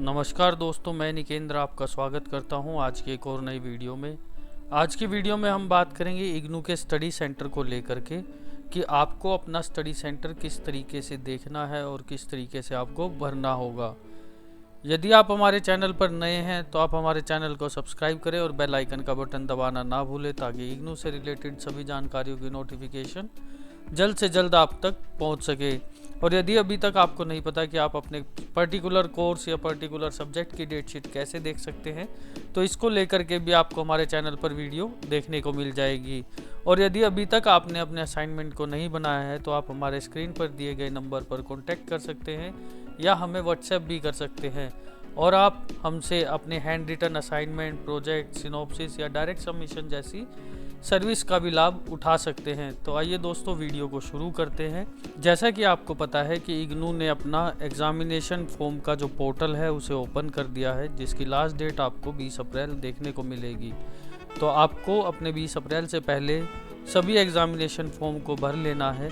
नमस्कार दोस्तों, मैं निकेंद्र आपका स्वागत करता हूं आज की एक और नई वीडियो में। आज की वीडियो में हम बात करेंगे इग्नू के स्टडी सेंटर को लेकर के कि आपको अपना स्टडी सेंटर किस तरीके से देखना है और किस तरीके से आपको भरना होगा। यदि आप हमारे चैनल पर नए हैं तो आप हमारे चैनल को सब्सक्राइब करें और बेल आइकन का बटन दबाना ना भूलें ताकि इग्नू से रिलेटेड सभी जानकारियों की नोटिफिकेशन जल्द से जल्द आप तक पहुंच सके। और यदि अभी तक आपको नहीं पता कि आप अपने पर्टिकुलर कोर्स या पर्टिकुलर सब्जेक्ट की डेटशीट कैसे देख सकते हैं, तो इसको लेकर के भी आपको हमारे चैनल पर वीडियो देखने को मिल जाएगी। और यदि अभी तक आपने अपने असाइनमेंट को नहीं बनाया है तो आप हमारे स्क्रीन पर दिए गए नंबर पर कॉन्टैक्ट कर सकते हैं या हमें व्हाट्सएप भी कर सकते हैं और आप हमसे अपने hand written assignment, project, synopsis या डायरेक्ट सबमिशन जैसी सर्विस का भी लाभ उठा सकते हैं। तो आइए दोस्तों, वीडियो को शुरू करते हैं। जैसा कि आपको पता है कि इग्नू ने अपना एग्जामिनेशन फॉर्म का जो पोर्टल है उसे ओपन कर दिया है, जिसकी लास्ट डेट आपको 20 अप्रैल देखने को मिलेगी। तो आपको अपने 20 अप्रैल से पहले सभी एग्जामिनेशन फॉर्म को भर लेना है।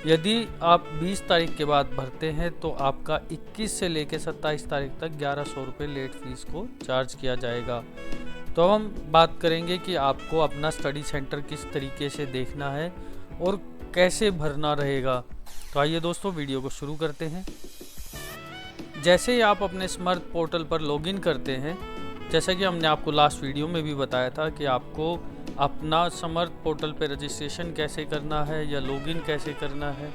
यदि आप 20 तारीख के बाद भरते हैं तो आपका 21 से लेकर 27 तारीख तक 1100 रुपये लेट फीस को चार्ज किया जाएगा। तो हम बात करेंगे कि आपको अपना स्टडी सेंटर किस तरीके से देखना है और कैसे भरना रहेगा। तो आइए दोस्तों, वीडियो को शुरू करते हैं। जैसे ही आप अपने स्मार्ट पोर्टल पर लॉगिन करते हैं, जैसा कि हमने आपको लास्ट वीडियो में भी बताया था कि आपको अपना स्मार्ट पोर्टल पर रजिस्ट्रेशन कैसे करना है या लॉगिन कैसे करना है,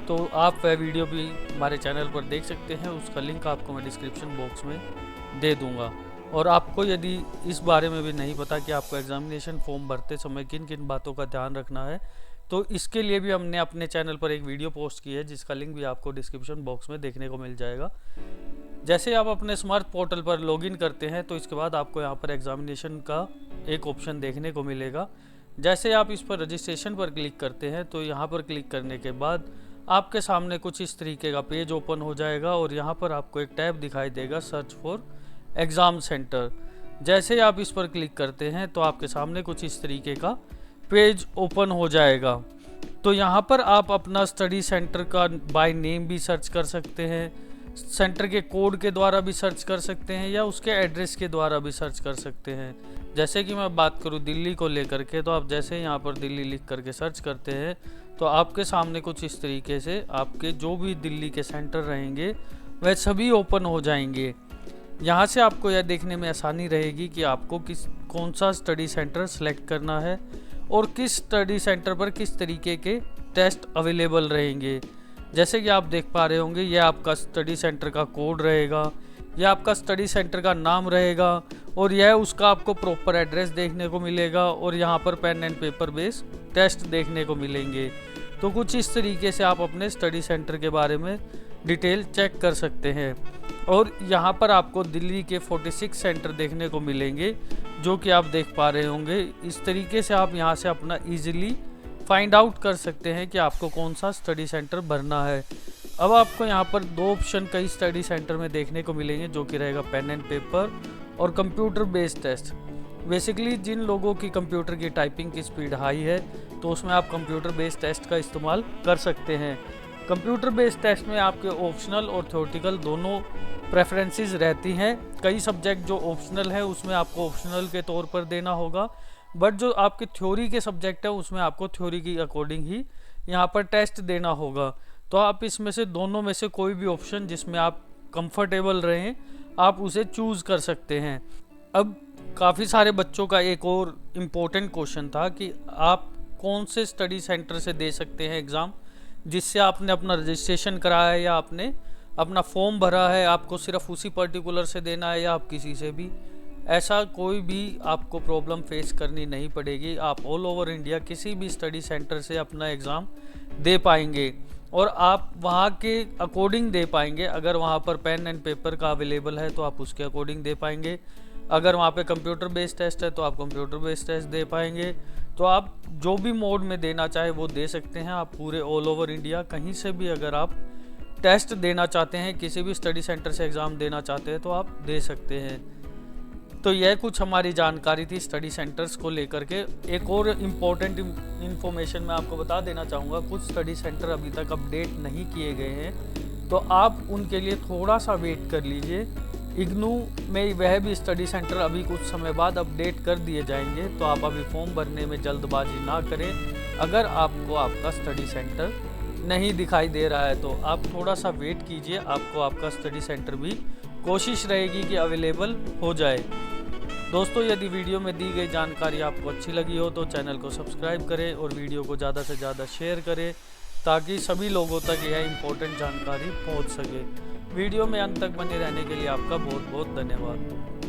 तो आप वह वीडियो भी हमारे चैनल पर देख सकते हैं। उसका लिंक आपको मैं डिस्क्रिप्शन बॉक्स में दे दूँगा। और आपको यदि इस बारे में भी नहीं पता कि आपको एग्जामिनेशन फॉर्म भरते समय किन किन बातों का ध्यान रखना है, तो इसके लिए भी हमने अपने चैनल पर एक वीडियो पोस्ट की है, जिसका लिंक भी आपको डिस्क्रिप्शन बॉक्स में देखने को मिल जाएगा। जैसे आप अपने स्मार्ट पोर्टल पर लॉगिन करते हैं तो इसके बाद आपको यहाँ पर एग्जामिनेशन का एक ऑप्शन देखने को मिलेगा। जैसे आप इस पर रजिस्ट्रेशन पर क्लिक करते हैं तो यहाँ पर क्लिक करने के बाद आपके सामने कुछ इस तरीके का पेज ओपन हो जाएगा और यहाँ पर आपको एक टैब दिखाई देगा, सर्च फॉर एग्ज़ाम सेंटर। जैसे आप इस पर क्लिक करते हैं तो आपके सामने कुछ इस तरीके का पेज ओपन हो जाएगा। तो यहाँ पर आप अपना स्टडी सेंटर का बाय नेम भी सर्च कर सकते हैं, सेंटर के कोड के द्वारा भी सर्च कर सकते हैं या उसके एड्रेस के द्वारा भी सर्च कर सकते हैं। जैसे कि मैं बात करूँ दिल्ली को लेकर के, तो आप जैसे यहाँ पर दिल्ली लिख करके सर्च करते हैं तो आपके सामने कुछ इस तरीके से आपके जो भी दिल्ली के सेंटर रहेंगे वह सभी ओपन हो जाएंगे। यहाँ से आपको यह देखने में आसानी रहेगी कि आपको कौन सा स्टडी सेंटर सेलेक्ट करना है और किस स्टडी सेंटर पर किस तरीके के टेस्ट अवेलेबल रहेंगे। जैसे कि आप देख पा रहे होंगे, यह आपका स्टडी सेंटर का कोड रहेगा, यह आपका स्टडी सेंटर का नाम रहेगा और यह उसका आपको प्रॉपर एड्रेस देखने को मिलेगा और यहाँ पर pen and paper based test देखने को मिलेंगे। तो कुछ इस तरीके से आप अपने स्टडी सेंटर के बारे में डिटेल चेक कर सकते हैं। और यहाँ पर आपको दिल्ली के 46 सेंटर देखने को मिलेंगे, जो कि आप देख पा रहे होंगे। इस तरीके से आप यहाँ से अपना इजीली फाइंड आउट कर सकते हैं कि आपको कौन सा स्टडी सेंटर भरना है। अब आपको यहाँ पर दो ऑप्शन कई स्टडी सेंटर में देखने को मिलेंगे, जो कि रहेगा पेन एंड पेपर और कंप्यूटर बेस्ड टेस्ट। बेसिकली जिन लोगों की कंप्यूटर की टाइपिंग की स्पीड हाई है तो उसमें आप कंप्यूटर बेस्ड टेस्ट का इस्तेमाल कर सकते हैं। कंप्यूटर बेस्ड टेस्ट में आपके ऑप्शनल और थ्योरेटिकल दोनों प्रेफरेंसेस रहती हैं। कई सब्जेक्ट जो ऑप्शनल है उसमें आपको ऑप्शनल के तौर पर देना होगा, बट जो आपके थ्योरी के सब्जेक्ट है उसमें आपको थ्योरी की अकॉर्डिंग ही यहाँ पर टेस्ट देना होगा। तो आप इसमें से दोनों में से कोई भी ऑप्शन जिसमें आप कंफर्टेबल रहें आप उसे चूज़ कर सकते हैं। अब काफ़ी सारे बच्चों का एक और इम्पोर्टेंट क्वेश्चन था कि आप कौन से स्टडी सेंटर से दे सकते हैं एग्ज़ाम, जिससे आपने अपना रजिस्ट्रेशन कराया है या आपने अपना फॉर्म भरा है, आपको सिर्फ उसी पर्टिकुलर से देना है या आप किसी से भी। ऐसा कोई भी आपको प्रॉब्लम फेस करनी नहीं पड़ेगी। आप ऑल ओवर इंडिया किसी भी स्टडी सेंटर से अपना एग्ज़ाम दे पाएंगे और आप वहाँ के अकॉर्डिंग दे पाएंगे। अगर वहाँ पर पेन एंड पेपर का अवेलेबल है तो आप उसके अकॉर्डिंग दे पाएंगे, अगर वहाँ पे कंप्यूटर बेस्ड टेस्ट है तो आप कंप्यूटर बेस्ड टेस्ट दे पाएंगे। तो आप जो भी मोड में देना चाहे वो दे सकते हैं। आप पूरे ऑल ओवर इंडिया कहीं से भी अगर आप टेस्ट देना चाहते हैं, किसी भी स्टडी सेंटर से एग्ज़ाम देना चाहते हैं तो आप दे सकते हैं। तो यह कुछ हमारी जानकारी थी स्टडी सेंटर्स को लेकर के। एक और इम्पोर्टेंट इन्फॉर्मेशन मैं आपको बता देना चाहूँगा, कुछ स्टडी सेंटर अभी तक अपडेट नहीं किए गए हैं तो आप उनके लिए थोड़ा सा वेट कर लीजिए। इग्नू में वह भी स्टडी सेंटर अभी कुछ समय बाद अपडेट कर दिए जाएंगे, तो आप अभी फॉर्म भरने में जल्दबाजी ना करें। अगर आपको आपका स्टडी सेंटर नहीं दिखाई दे रहा है तो आप थोड़ा सा वेट कीजिए, आपको आपका स्टडी सेंटर भी कोशिश रहेगी कि अवेलेबल हो जाए। दोस्तों, यदि वीडियो में दी गई जानकारी आपको अच्छी लगी हो तो चैनल को सब्सक्राइब करें और वीडियो को ज़्यादा से ज़्यादा शेयर करें, ताकि सभी लोगों तक यह इम्पोर्टेंट जानकारी पहुंच सके। वीडियो में अंत तक बने रहने के लिए आपका बहुत बहुत धन्यवाद।